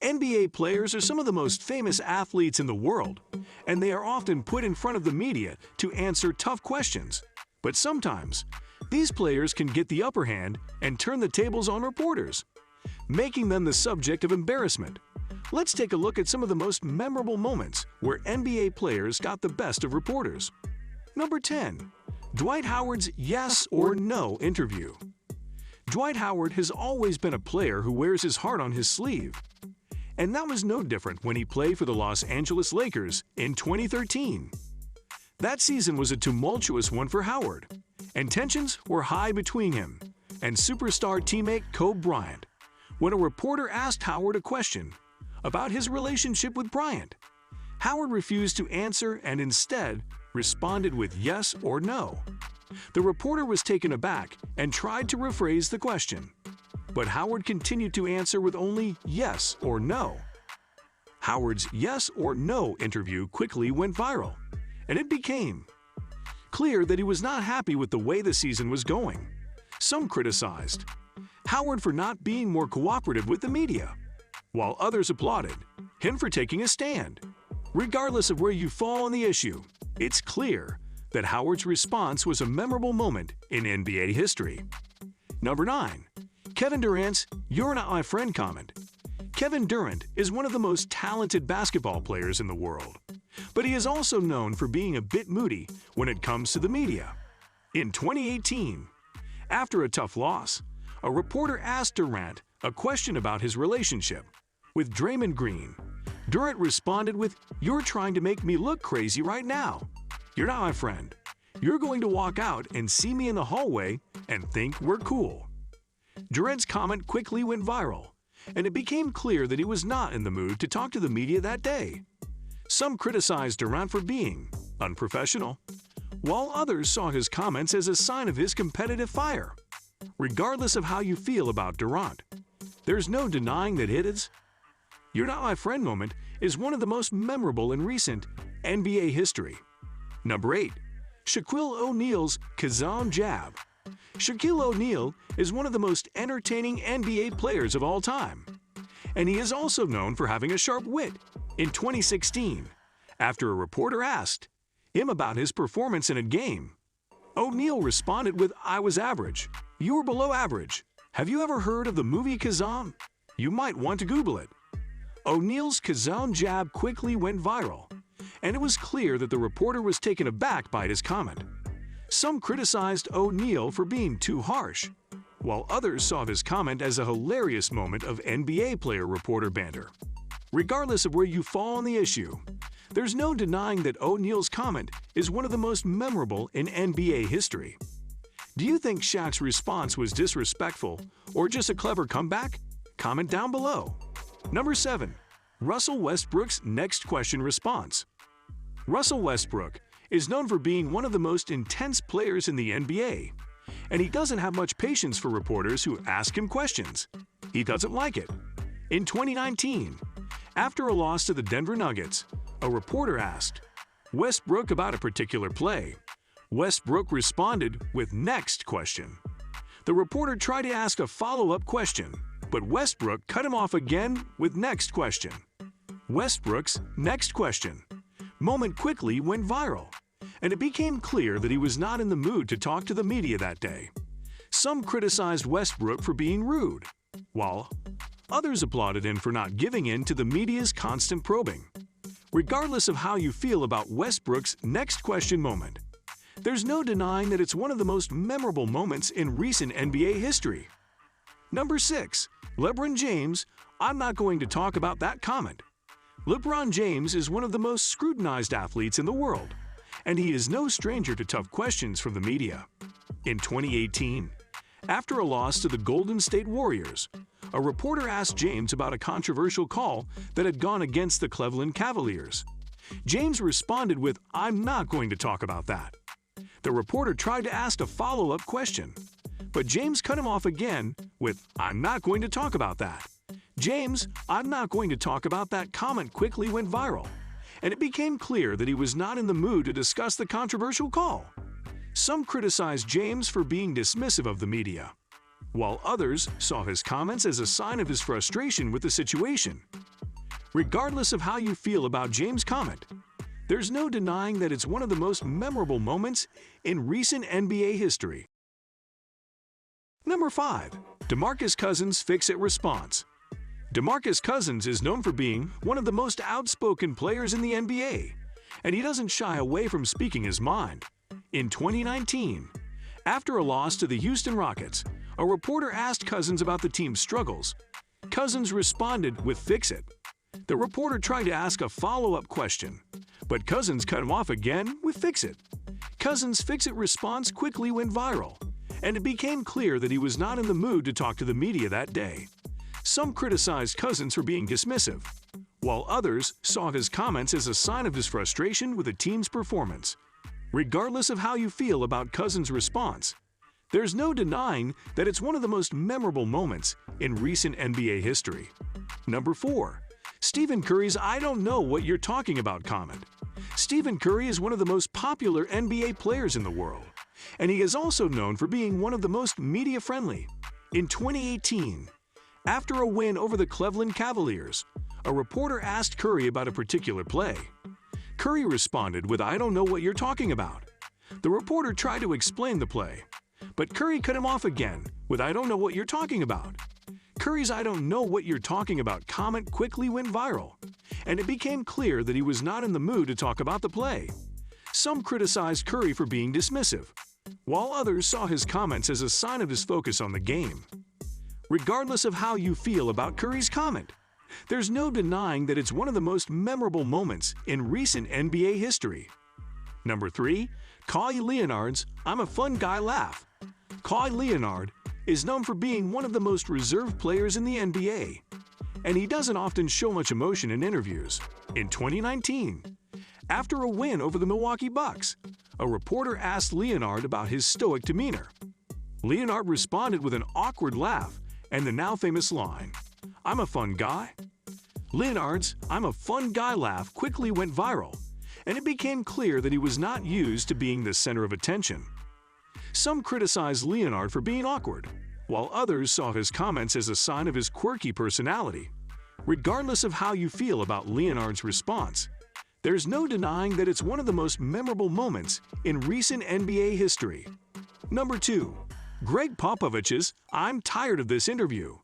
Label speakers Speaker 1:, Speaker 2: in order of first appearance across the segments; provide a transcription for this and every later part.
Speaker 1: NBA players are some of the most famous athletes in the world, and they are often put in front of the media to answer tough questions. But sometimes, these players can get the upper hand and turn the tables on reporters, making them the subject of embarrassment. Let's take a look at some of the most memorable moments where NBA players got the best of reporters. Number 10. Dwight Howard's yes or no interview. Dwight Howard has always been a player who wears his heart on his sleeve. And that was no different when he played for the Los Angeles Lakers in 2013. That season was a tumultuous one for Howard, and tensions were high between him and superstar teammate Kobe Bryant. When a reporter asked Howard a question about his relationship with Bryant, Howard refused to answer and instead responded with yes or no. The reporter was taken aback and tried to rephrase the question, but Howard continued to answer with only yes or no. Howard's yes or no interview quickly went viral, and it became clear that he was not happy with the way the season was going. Some criticized Howard for not being more cooperative with the media, while others applauded him for taking a stand. Regardless of where you fall on the issue, it's clear that Howard's response was a memorable moment in NBA history. Number 9. Kevin Durant's "You're not my friend" comment. Kevin Durant is one of the most talented basketball players in the world, but he is also known for being a bit moody when it comes to the media. In 2018, after a tough loss, a reporter asked Durant a question about his relationship with Draymond Green. Durant responded with, "You're trying to make me look crazy right now. You're not my friend. You're going to walk out and see me in the hallway and think we're cool." Durant's comment quickly went viral, and it became clear that he was not in the mood to talk to the media that day. Some criticized Durant for being unprofessional, while others saw his comments as a sign of his competitive fire. Regardless of how you feel about Durant, there's no denying that his "You're not my friend" moment is one of the most memorable in recent NBA history. Number 8. Shaquille O'Neal's Kazam jab. Shaquille O'Neal is one of the most entertaining NBA players of all time, and he is also known for having a sharp wit. In 2016, after a reporter asked him about his performance in a game, O'Neal responded with, "I was average. You were below average. Have you ever heard of the movie Kazam? You might want to Google it." O'Neal's Kazam jab quickly went viral, and it was clear that the reporter was taken aback by his comment. Some criticized O'Neal for being too harsh, while others saw his comment as a hilarious moment of NBA player-reporter banter. Regardless of where you fall on the issue, there's no denying that O'Neal's comment is one of the most memorable in NBA history. Do you think Shaq's response was disrespectful or just a clever comeback? Comment down below. Number 7. Russell Westbrook's next question response. Russell Westbrook is known for being one of the most intense players in the NBA, and he doesn't have much patience for reporters who ask him questions. He doesn't like it. In 2019, after a loss to the Denver Nuggets, a reporter asked Westbrook about a particular play. Westbrook responded with "next question." The reporter tried to ask a follow-up question, but Westbrook cut him off again with "next question." Westbrook's "next question" moment quickly went viral, and it became clear that he was not in the mood to talk to the media that day. Some criticized Westbrook for being rude, while others applauded him for not giving in to the media's constant probing. Regardless of how you feel about Westbrook's "next question" moment, there's no denying that it's one of the most memorable moments in recent NBA history. Number 6. LeBron James' "I'm not going to talk about that" comment. LeBron James is one of the most scrutinized athletes in the world, and he is no stranger to tough questions from the media. In 2018, after a loss to the Golden State Warriors, a reporter asked James about a controversial call that had gone against the Cleveland Cavaliers. James responded with, "I'm not going to talk about that." The reporter tried to ask a follow-up question, but James cut him off again with, "I'm not going to talk about that." James' "I'm not going to talk about that" comment quickly went viral, and it became clear that he was not in the mood to discuss the controversial call. Some criticized James for being dismissive of the media, while others saw his comments as a sign of his frustration with the situation. Regardless of how you feel about James' comment, there's no denying that it's one of the most memorable moments in recent NBA history. Number 5. DeMarcus Cousins' fix-it response. DeMarcus Cousins is known for being one of the most outspoken players in the NBA, and he doesn't shy away from speaking his mind. In 2019, after a loss to the Houston Rockets, a reporter asked Cousins about the team's struggles. Cousins responded with "fix it." The reporter tried to ask a follow-up question, but Cousins cut him off again with "fix it." Cousins' fix-it response quickly went viral, and it became clear that he was not in the mood to talk to the media that day. Some criticized Cousins for being dismissive, while others saw his comments as a sign of his frustration with the team's performance. Regardless of how you feel about Cousins' response, there's no denying that it's one of the most memorable moments in recent NBA history. Number 4. Stephen Curry's "I don't know what you're talking about" comment. Stephen Curry is one of the most popular NBA players in the world, and he is also known for being one of the most media-friendly. In 2018, after a win over the Cleveland Cavaliers, a reporter asked Curry about a particular play. Curry responded with "I don't know what you're talking about." The reporter tried to explain the play, but Curry cut him off again with "I don't know what you're talking about." Curry's "I don't know what you're talking about" comment quickly went viral, and it became clear that he was not in the mood to talk about the play. Some criticized Curry for being dismissive, while others saw his comments as a sign of his focus on the game. Regardless of how you feel about Curry's comment, there's no denying that it's one of the most memorable moments in recent NBA history. Number 3. Kawhi Leonard's "I'm a fun guy" laugh. Kawhi Leonard is known for being one of the most reserved players in the NBA, and he doesn't often show much emotion in interviews. In 2019, after a win over the Milwaukee Bucks, a reporter asked Leonard about his stoic demeanor. Leonard responded with an awkward laugh and the now famous line, "I'm a fun guy." Leonard's "I'm a fun guy" laugh quickly went viral, and it became clear that he was not used to being the center of attention. Some criticized Leonard for being awkward, while others saw his comments as a sign of his quirky personality. Regardless of how you feel about Leonard's response, there's no denying that it's one of the most memorable moments in recent NBA history. Number 2. Greg Popovich's "I'm tired of this interview."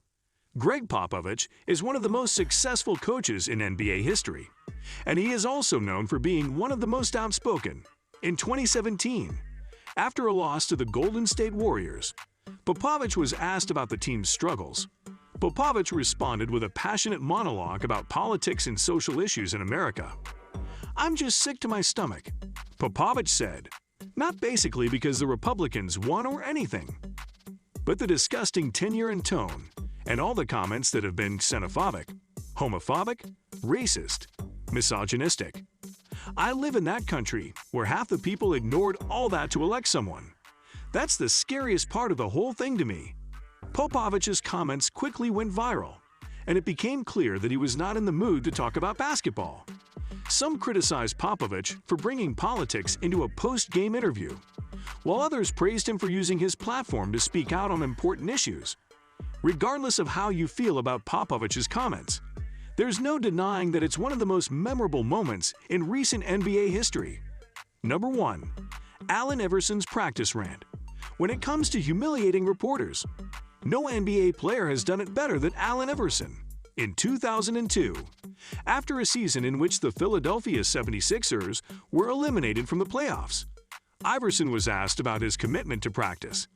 Speaker 1: Greg Popovich is one of the most successful coaches in NBA history, and he is also known for being one of the most outspoken. In 2017, after a loss to the Golden State Warriors, Popovich was asked about the team's struggles. Popovich responded with a passionate monologue about politics and social issues in America. "I'm just sick to my stomach," Popovich said, not basically because the Republicans won or anything, but the disgusting tenure and tone, and all the comments that have been xenophobic, homophobic, racist, misogynistic. "I live in that country where half the people ignored all that to elect someone. That's the scariest part of the whole thing to me." Popovich's comments quickly went viral, and it became clear that he was not in the mood to talk about basketball. Some criticized Popovich for bringing politics into a post-game interview, while others praised him for using his platform to speak out on important issues. Regardless of how you feel about Popovich's comments, there's no denying that it's one of the most memorable moments in recent NBA history. Number 1. Allen Iverson's practice rant. When it comes to humiliating reporters, no NBA player has done it better than Allen Iverson. In 2002, after a season in which the Philadelphia 76ers were eliminated from the playoffs, Iverson was asked about his commitment to practice.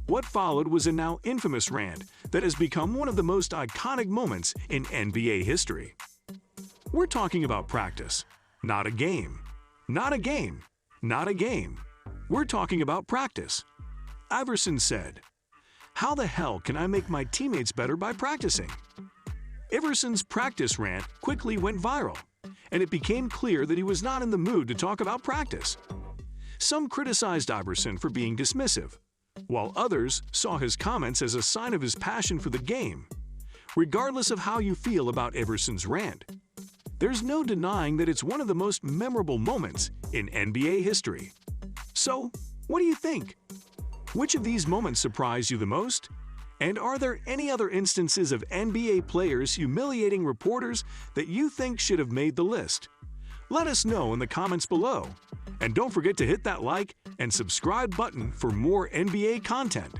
Speaker 1: What followed was a now infamous rant that has become one of the most iconic moments in NBA history. We're talking about practice, not a game. Not a game. Not a game. We're talking about practice. Iverson said, "How the hell can I make my teammates better by practicing?" Iverson's practice rant quickly went viral, and it became clear that he was not in the mood to talk about practice. Some criticized Iverson for being dismissive, while others saw his comments as a sign of his passion for the game. Regardless of how you feel about Iverson's rant, there's no denying that it's one of the most memorable moments in NBA history. So, what do you think? Which of these moments surprised you the most? And are there any other instances of NBA players humiliating reporters that you think should have made the list? Let us know in the comments below. And don't forget to hit that like and subscribe button for more NBA content.